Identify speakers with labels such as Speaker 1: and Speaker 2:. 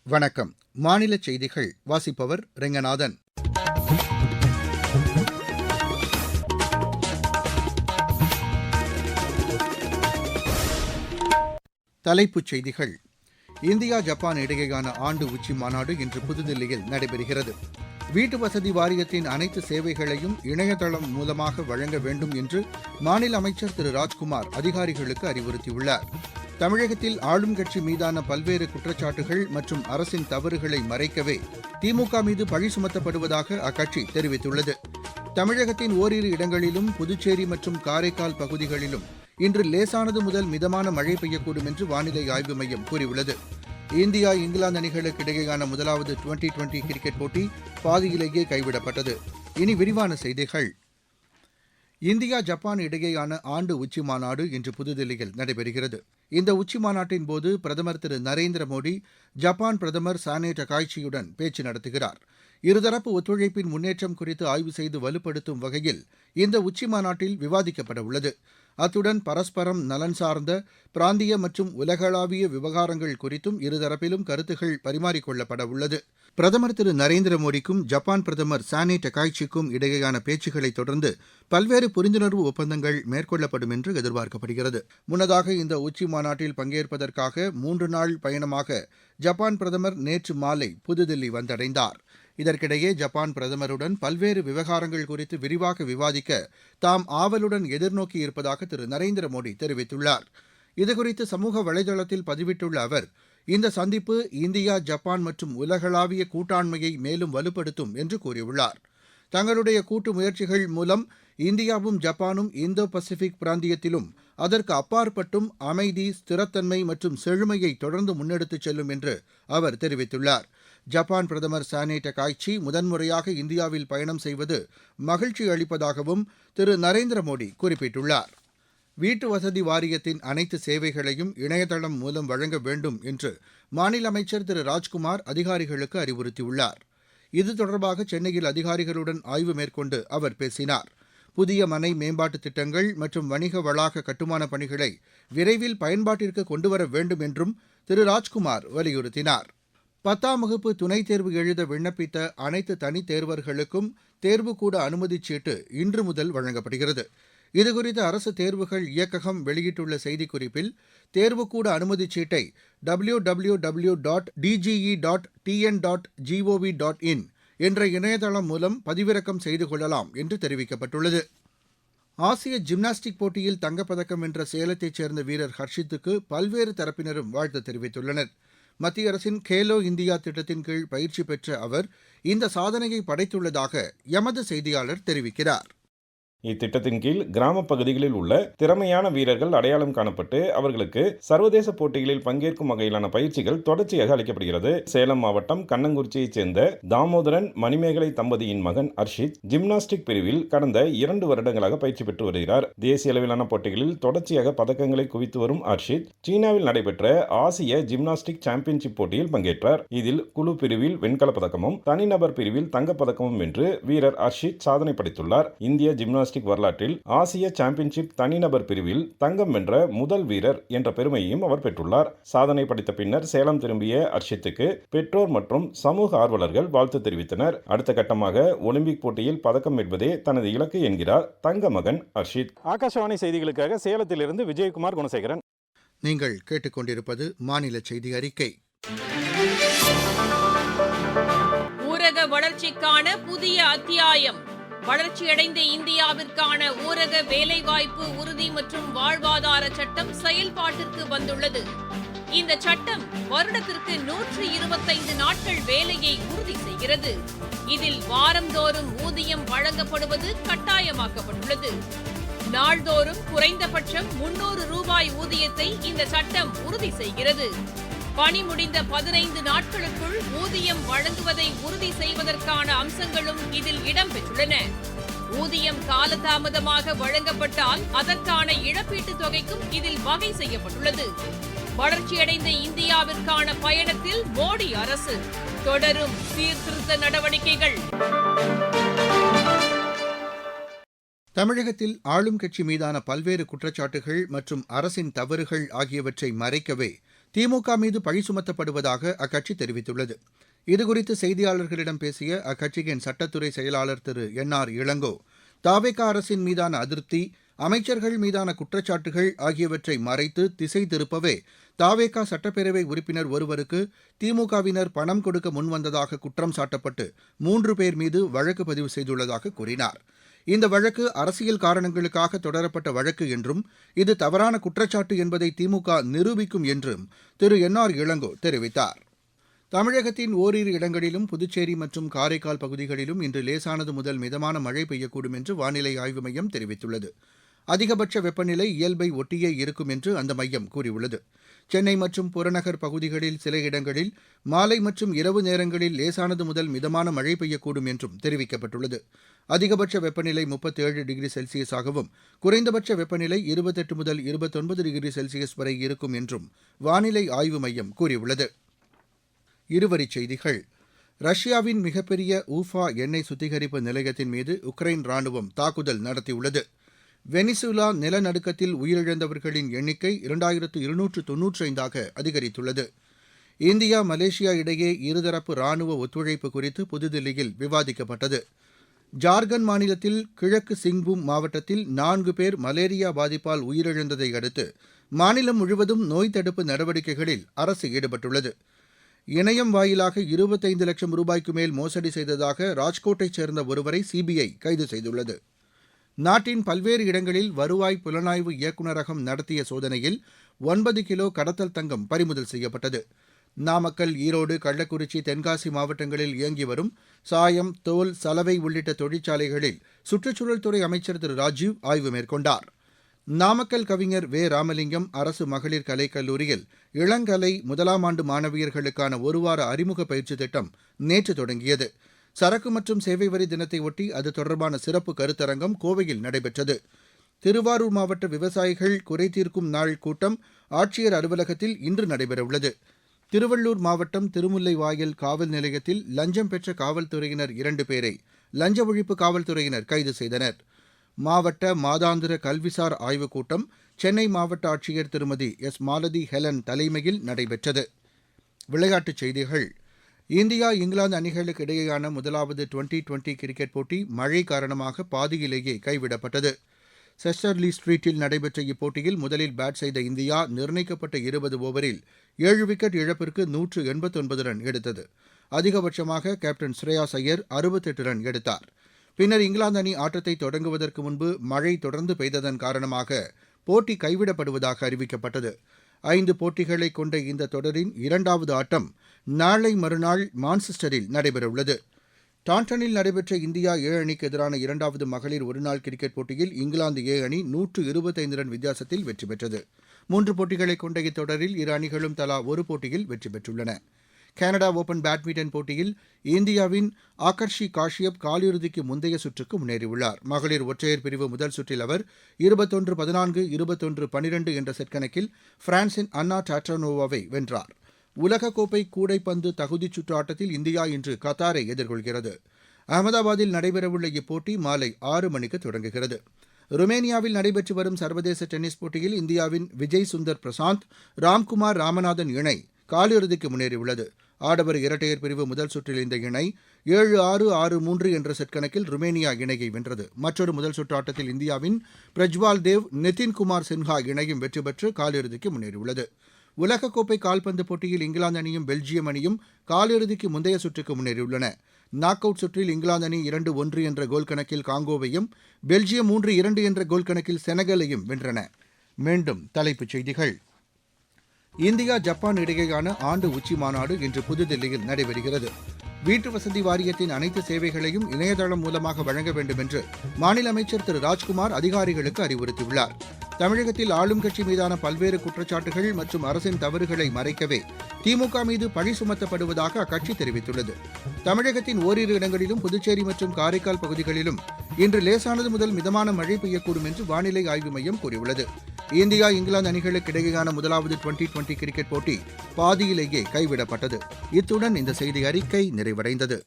Speaker 1: வணக்கம். மாநில செய்திகள் வாசிப்பவர் ரெங்கநாதன். தலைப்புச் செய்திகள். இந்தியா ஜப்பான் இடையேயான ஆண்டு உச்சி மாநாடு இன்று புதுதில்லியில் நடைபெறுகிறது. வீட்டு வசதி வாரியத்தின் அனைத்து சேவைகளையும் இணையதளம் மூலமாக வழங்க வேண்டும் என்று மாநில அமைச்சர் திரு ராஜ்குமார் அதிகாரிகளுக்கு அறிவுறுத்தியுள்ளார். தமிழகத்தில் ஆளும் கட்சி மீதான பல்வேறு குற்றச்சாட்டுகள் மற்றும் அரசின் தவறுகளை மறைக்கவே திமுக மீது பழி சுமத்தப்படுவதாக அக்கட்சி தெரிவித்துள்ளது. தமிழகத்தின் ஓரிரு இடங்களிலும் புதுச்சேரி மற்றும் காரைக்கால் பகுதிகளிலும் இன்று லேசானது முதல் மிதமான மழை பெய்யக்கூடும் என்று வானிலை ஆய்வு மையம் கூறியுள்ளது. இந்தியா இங்கிலாந்து அணிகளுக்கு இடையேயான முதலாவது டுவெண்டி கிரிக்கெட் போட்டி பாதியிலேயே கைவிடப்பட்டது. இனி விரிவான செய்திகள். இந்தியா ஜப்பான் இடையேயான ஆண்டு உச்சி மாநாடு இன்று புதுதில்லியில் நடைபெறுகிறது. இந்த உச்சி மாநாட்டின் போது பிரதமர் திரு நரேந்திர மோடி ஜப்பான் பிரதமர் சானே டகாய்ச்சியுடன் பேச்சு நடத்துகிறார். இருதரப்பு ஒத்துழைப்பின் முன்னேற்றம் குறித்து ஆய்வு செய்து வலுப்படுத்தும் வகையில் இந்த உச்சி மாநாட்டில் விவாதிக்கப்பட உள்ளது. அத்துடன் பரஸ்பரம் நலன் சார்ந்த பிராந்திய மற்றும் உலகளாவிய விவகாரங்கள் குறித்தும் இருதரப்பிலும் கருத்துகள் பரிமாறிக்கொள்ளப்பட உள்ளது. பிரதமர் திரு நரேந்திர மோடிக்கும் ஜப்பான் பிரதமர் சானே டகாய்ச்சிக்கும் இடையேயான பேச்சுக்களை தொடர்ந்து பல்வேறு புரிந்துணர்வு ஒப்பந்தங்கள் மேற்கொள்ளப்படும் என்று எதிர்பார்க்கப்படுகிறது. முன்னதாக இந்த உச்சி மாநாட்டில் பங்கேற்பதற்காக 3 நாள் பயணமாக ஜப்பான் பிரதமர் நேற்று மாலை புதுதில்லி வந்தடைந்தார். இதற்கிடையே ஜப்பான் பிரதமருடன் பல்வேறு விவகாரங்கள் குறித்து விரிவாக விவாதிக்க தாம் ஆவலுடன் எதிர்நோக்கி இருப்பதாக திரு நரேந்திர மோடி தெரிவித்துள்ளார். இதுகுறித்து சமூக வலைதளத்தில் பதிவிட்டுள்ள அவர், இந்த சந்திப்பு இந்தியா ஜப்பான் மற்றும் உலகளாவிய கூட்டாண்மையை மேலும் வலுப்படுத்தும் என்று கூறியுள்ளார். தங்களுடைய கூட்டு முயற்சிகள் மூலம் இந்தியாவும் ஜப்பானும் இந்தோ பசிபிக் பிராந்தியத்திலும் அதற்கு அப்பாற்பட்டும் அமைதி, ஸ்திரத்தன்மை மற்றும் செழுமையை தொடர்ந்து முன்னெடுத்துச் செல்லும் என்று அவர் தெரிவித்துள்ளார். ஜப்பான் பிரதமர் சானே டகாய்ச்சி முதன்முறையாக இந்தியாவில் பயணம் செய்வது மகிழ்ச்சி அளிப்பதாகவும் திரு நரேந்திர மோடி குறிப்பிட்டுள்ளார். வீட்டு வசதி வாரியத்தின் அனைத்து சேவைகளையும் இணையதளம் மூலம் வழங்க வேண்டும் என்று மாநில அமைச்சர் திரு ராஜ்குமார் அதிகாரிகளுக்கு அறிவுறுத்தியுள்ளார். இது தொடர்பாக சென்னையில் அதிகாரிகளுடன் ஆய்வு மேற்கொண்டு அவர் பேசினார். புதிய மனை மேம்பாட்டு திட்டங்கள் மற்றும் வணிக வளாக கட்டுமான பணிகளை விரைவில் பயன்பாட்டிற்கு கொண்டுவர வேண்டும் என்றும் திரு ராஜ்குமார் வலியுறுத்தினார். 10ஆம் வகுப்பு துணைத் தேர்வு எழுத விண்ணப்பித்த அனைத்து தனித் தேர்வர்களுக்கும் தேர்வுக்கூட அனுமதிச் சீட்டு இன்று முதல் வழங்கப்படுகிறது. இதுகுறித்து அரசு தேர்வுகள் இயக்ககம் வெளியிட்டுள்ள செய்திக்குறிப்பில், தேர்வுக்கூட அனுமதிச் சீட்டை www.dge.tn.gov.in என்ற இணையதளம் மூலம் பதிவிறக்கம் செய்து கொள்ளலாம் என்று தெரிவிக்கப்பட்டுள்ளது. ஆசிய ஜிம்னாஸ்டிக் போட்டியில் தங்கப்பதக்கம் வென்ற சேலத்தைச் சேர்ந்த வீரர் ஹர்ஷித்துக்கு பல்வேறு தரப்பினரும் வாழ்த்து தெரிவித்துள்ளனர். மத்திய அரசின் கேலோ இந்தியா திட்டத்தின் கீழ் பயிற்சி பெற்ற அவர் இந்த சாதனையை படைத்துள்ளதாக எமது செய்தியாளர் தெரிவிக்கிறார்.
Speaker 2: இத்திட்டத்தின் கீழ் கிராம பகுதிகளில் உள்ள திறமையான வீரர்கள் அடையாளம் காணப்பட்டு அவர்களுக்கு சர்வதேச போட்டிகளில் பங்கேற்கும் வகையிலான பயிற்சிகள் தொடர்ச்சியாக அளிக்கப்படுகிறது. சேலம் மாவட்டம் கண்ணங்குறிச்சியைச் சேர்ந்த தாமோதரன் மணிமேகலை தம்பதியின் மகன் அர்ஷித் ஜிம்னாஸ்டிக் பிரிவில் கடந்த 2 வருடங்களாக பயிற்சி பெற்று வருகிறார். தேசிய அளவிலான போட்டிகளில் தொடர்ச்சியாக பதக்கங்களை குவித்து வரும் அர்ஷித் சீனாவில் நடைபெற்ற ஆசிய ஜிம்னாஸ்டிக் சாம்பியன்ஷிப் போட்டியில் பங்கேற்றார். இதில் குழு பிரிவில் வெண்கலப் பதக்கமும் தனிநபர் பிரிவில் தங்கப்பதக்கமும் வென்று வீரர் அர்ஷித் சாதனை படைத்துள்ளார். இந்திய ஜிம்னாஸ்டிக் வரலாற்றில் ஆசிய சாம்பியன்ஷிப் தனிநபர் பிரிவில் தங்கம் வென்ற முதல் வீரர் என்ற பெருமையையும் அவர் பெற்றுள்ளார். சாதனை படைத்த பின்னர் சேலம் திரும்பிய அர்ஷித்துக்கு பெற்றோர் மற்றும் சமூக ஆர்வலர்கள் வாழ்த்து தெரிவித்தனர். அடுத்த கட்டமாக ஒலிம்பிக் போட்டியில் பதக்கம் வெல்வதே தனது இலக்கு என்கிறார் தங்க மகன் அர்ஷித். ஆகாஷவாணி செய்திகளுக்காக சேலத்திலிருந்து விஜயகுமார் குணசேகரன்.
Speaker 1: நீங்கள் கேட்டுக்கொண்டிருப்பது மாநில செய்தி அறிக்கை.
Speaker 3: ஊரக வளர்ச்சிக்கான புதிய அத்தியாயம். வளர்ச்சியடைந்த இந்தியாவிற்கான ஊரக வேலைவாய்ப்பு உறுதி மற்றும் வாழ்வாதார சட்டம் செயல்பாட்டிற்கு வந்துள்ளது. இந்த சட்டம் வருடத்திற்கு 125 நாட்கள் வேலையை உறுதி செய்கிறது. இதில் வாரந்தோறும் ஊதியம் வழங்கப்படுவது கட்டாயமாக்கப்பட்டுள்ளது. நாள்தோறும் குறைந்தபட்சம் 300 ரூபாய் ஊதியத்தை இந்த சட்டம் உறுதி செய்கிறது. பணி முடிந்த 15 நாட்களுக்குள் ஊதியம் வழங்குவதை உறுதி செய்வதற்கான அம்சங்களும் இதில் இடம்பெற்றுள்ளன. ஊதியம் காலதாமதமாக வழங்கப்பட்டால் அதற்கான இழப்பீட்டுத் தொகைக்கும் இதில் வகை செய்யப்பட்டுள்ளது. வளர்ச்சியடைந்த இந்தியாவிற்கான பயணத்தில் மோடி அரசு தொடரும் சீர்திருத்த நடவடிக்கைகள்.
Speaker 1: தமிழகத்தில் ஆளும் கட்சி மீதான பல்வேறு குற்றச்சாட்டுகள் மற்றும் அரசின் தவறுகள் ஆகியவற்றை மறைக்கவே திமுக மீது பழி சுமத்தப்படுவதாக அக்கட்சி தெரிவித்துள்ளது. இதுகுறித்து செய்தியாளர்களிடம் பேசிய அக்கட்சியின் சட்டத்துறை செயலாளர் திரு என்.ஆர். இளங்கோ, தவேக அரசின் மீதான அதிருப்தி, அமைச்சர்கள் மீதான குற்றச்சாட்டுகள் ஆகியவற்றை மறைத்து திசை திருப்பவே தவேக சட்டப்பேரவை உறுப்பினர் ஒருவருக்கு திமுகவினர் பணம் கொடுக்க முன்வந்ததாக குற்றம் சாட்டப்பட்டு 3 பேர் மீது வழக்கு பதிவு செய்துள்ளதாக கூறினார். இந்த வழக்கு அரசியல் காரணங்களுக்காக தொடரப்பட்ட வழக்கு என்றும் இது தவறான குற்றச்சாட்டு என்பதை திமுக நிரூபிக்கும் என்றும் திரு என்.ஆர். இளங்கோ தெரிவித்தார். தமிழகத்தின் ஓரிரு இடங்களிலும் புதுச்சேரி மற்றும் காரைக்கால் பகுதிகளிலும் இன்று லேசானது முதல் மிதமான மழை பெய்யக்கூடும் என்று வானிலை ஆய்வு மையம் தெரிவித்துள்ளது. அதிகபட்ச வெப்பநிலை இயல்பை ஒட்டியே இருக்கும் என்று அந்த மையம் கூறியுள்ளது. சென்னை மற்றும் புறநகர் பகுதிகளில் சில இடங்களில் மாலை மற்றும் இரவு நேரங்களில் லேசானது முதல் மிதமான மழை பெய்யக்கூடும் என்றும் தெரிவிக்கப்பட்டுள்ளது. அதிகபட்ச வெப்பநிலை 37 டிகிரி செல்சியஸாகவும் குறைந்தபட்ச வெப்பநிலை 28 முதல் 29 டிகிரி செல்சியஸ் வரை இருக்கும் என்றும் வானிலை ஆய்வு மையம் கூறியுள்ளது. இருவரிச் செய்திகள். ரஷ்யாவின் மிகப்பெரிய ஊஃபா எண்ணெய் சுத்திகரிப்பு நிலையத்தின் மீது உக்ரைன் ராணுவம் தாக்குதல் நடத்தியுள்ளது. வெனிசுலா நிலநடுக்கத்தில் உயிரிழந்தவர்களின் எண்ணிக்கை 2295 அதிகரித்துள்ளது. இந்தியா மலேசியா இடையே இருதரப்பு ராணுவ ஒத்துழைப்பு குறித்து புதுதில்லியில் விவாதிக்கப்பட்டது. ஜார்க்கண்ட் மாநிலத்தில் கிழக்கு சிங்பூம் மாவட்டத்தில் 4 பேர் மலேரியா பாதிப்பால் உயிரிழந்ததை அடுத்து மாநிலம் முழுவதும் நோய் தடுப்பு நடவடிக்கைகளில் அரசு ஈடுபட்டுள்ளது. இணையம் வாயிலாக 25 லட்சம் ரூபாய்க்கு மேல் மோசடி செய்ததாக ராஜ்கோட்டைச் சேர்ந்த ஒருவரை சிபிஐ கைது செய்துள்ளது. நாட்டின் பல்வேறு இடங்களில் வருவாய் புலனாய்வு இயக்குநரகம் நடத்திய சோதனையில் 9 கிலோ கடத்தல் தங்கம் பறிமுதல் செய்யப்பட்டது. நாமக்கல், ஈரோடு, கள்ளக்குறிச்சி, தென்காசி மாவட்டங்களில் இயங்கி வரும் சாயம், தோல், சலவை உள்ளிட்ட தொழிற்சாலைகளில் சுற்றுச்சூழல் துறை அமைச்சர் திரு ராஜீவ் ஆய்வு மேற்கொண்டார். நாமக்கல் கவிஞர் வே. ராமலிங்கம் அரசு மகளிர் கலைக்கல்லூரியில் இளங்கலை 1ஆம் ஆண்டு மாணவியர்களுக்கான ஒருவார அறிமுக பயிற்சி திட்டம் நேற்று தொடங்கியது. சரக்கு மற்றும் சேவை வரி தினத்தை ஒட்டி அது தொடர்பான சிறப்பு கருத்தரங்கம் கோவையில் நடைபெற்றது. திருவாரூர் மாவட்ட விவசாயிகள் குறைதீர்க்கும் நாள் கூட்டம் ஆட்சியர் அலுவலகத்தில் இன்று நடைபெறவுள்ளது. திருவள்ளூர் மாவட்டம் திருமுல்லைவாயல் காவல் நிலையத்தில் லஞ்சம் பெற்ற காவல்துறையினர் 2 பேரை லஞ்ச ஒழிப்பு காவல்துறையினர் கைது செய்தனர். மாவட்ட மாதாந்திர கல்விசார் ஆய்வுக் கூட்டம் சென்னை மாவட்ட ஆட்சியர் திருமதி எஸ். மாலதி ஹெலன் தலைமையில் நடைபெற்றது. விளையாட்டுச் செய்திகள். இந்தியா இங்கிலாந்து அணிகளுக்கு இடையேயான முதலாவது டுவெண்டி கிரிக்கெட் போட்டி மழை காரணமாக பாதியிலேயே கைவிடப்பட்டது. செஸ்டர்லி ஸ்ட்ரீட்டில் நடைபெற்ற இப்போட்டியில் முதலில் பேட் செய்த இந்தியா நிர்ணயிக்கப்பட்ட 20 ஓவரில் 7 விக்கெட் இழப்பிற்கு 189 ரன் எடுத்தது. அதிகபட்சமாக கேப்டன் ஸ்ரேயாஸ் ஐயர் 68 ரன் எடுத்தார். பின்னர் இங்கிலாந்து அணி ஆட்டத்தை தொடங்குவதற்கு முன்பு மழை தொடர்ந்து பெய்ததன் காரணமாக போட்டி கைவிடப்படுவதாக அறிவிக்கப்பட்டது. 5 போட்டிகளை கொண்ட இந்த தொடரின் 2வது ஆட்டம் நாளை மறுநாள் மான்செஸ்டரில் நடைபெறவுள்ளது. டாண்டனில் நடைபெற்ற இந்தியா ஏ அணிக்கு எதிரான 2வது மகளிர் ஒருநாள் கிரிக்கெட் போட்டியில் இங்கிலாந்து ஏ அணி 125 ரன் வித்தியாசத்தில் வெற்றி பெற்றது. 3 போட்டிகளை கொண்ட இத்தொடரில் இரு அணிகளும் தலா ஒரு போட்டியில் வெற்றி பெற்றுள்ளன. கனடா ஓபன் பேட்மிண்டன் போட்டியில் இந்தியாவின் ஆகர்ஷி காஷ்யப் காலிறுதிக்கு முந்தைய சுற்றுக்கு முன்னேறியுள்ளார். மகளிர் ஒற்றையர் பிரிவு முதல் சுற்றில் அவர் 21-14, 21-12 என்ற செட் கணக்கில் பிரான்சின் அன்னா டாட்ரானோவாவை வென்றார். உலகக்கோப்பை கூடைப்பந்து தகுதிச் சுற்று ஆட்டத்தில் இந்தியா இன்று கத்தாரை எதிர்கொள்கிறது. அகமதாபாத்தில் நடைபெறவுள்ள இப்போட்டி மாலை 6 மணிக்கு தொடங்குகிறது. ருமேனியாவில் நடைபெற்று வரும் சர்வதேச டென்னிஸ் போட்டியில் இந்தியாவின் விஜய் சுந்தர் பிரசாந்த், ராம்குமார் ராமநாதன் இணை காலிறுதிக்கு முன்னேறியுள்ளது. ஆடவர் இரட்டையர் பிரிவு முதல் சுற்றில் இந்த இணை 7-6, 6-3 என்ற செட் கணக்கில் ருமேனியா இணையை வென்றது. மற்றொரு முதல் சுற்று ஆட்டத்தில் இந்தியாவின் பிரஜ்வால் தேவ், நிதின்குமார் சின்ஹா இணையும் வெற்றி பெற்று காலிறுதிக்கு முன்னேறியுள்ளது. உலகக்கோப்பை கால்பந்து போட்டியில் இங்கிலாந்து அணியும் பெல்ஜியம் அணியும் காலிறுதிக்கு முந்தைய சுற்றுக்கு முன்னேறியுள்ளன. நாக் அவுட் சுற்றில் இங்கிலாந்து அணி 2-1 என்ற கோல் கணக்கில் காங்கோவையும், பெல்ஜியம் 3-2 என்ற கோல் கணக்கில் செனகலையும் வென்றன. மீண்டும் தலைப்புச் செய்திகள். இந்தியா ஜப்பான் இடையேயான ஆண்டு உச்சி மாநாடு இன்று புதுதில்லியில் நடைபெறுகிறது. வீட்டு வசதி வாரியத்தின் அனைத்து சேவைகளையும் இணையதளம் மூலமாக வழங்க வேண்டும் என்று மாநில அமைச்சர் திரு ராஜ்குமார் அதிகாரிகளுக்கு அறிவுறுத்தியுள்ளார். தமிழகத்தில் ஆளும் கட்சி மீதான பல்வேறு குற்றச்சாட்டுகள் மற்றும் அரசின் தவறுகளை மறைக்கவே திமுக மீது பழி சுமத்தப்படுவதாக அக்கட்சி தெரிவித்துள்ளது. தமிழகத்தின் ஓரிரு இடங்களிலும் புதுச்சேரி மற்றும் காரைக்கால் பகுதிகளிலும் இன்று லேசானது முதல் மிதமான மழை பெய்யக்கூடும் என்று வானிலை ஆய்வு மையம் கூறியுள்ளது. இந்தியா இங்கிலாந்து அணிகளுக்கு இடையேயான முதலாவது டுவெண்டி கிரிக்கெட் போட்டி பாதியிலேயே கைவிடப்பட்டது. இத்துடன் இந்த செய்தி அறிக்கை நிறைவடைந்தது.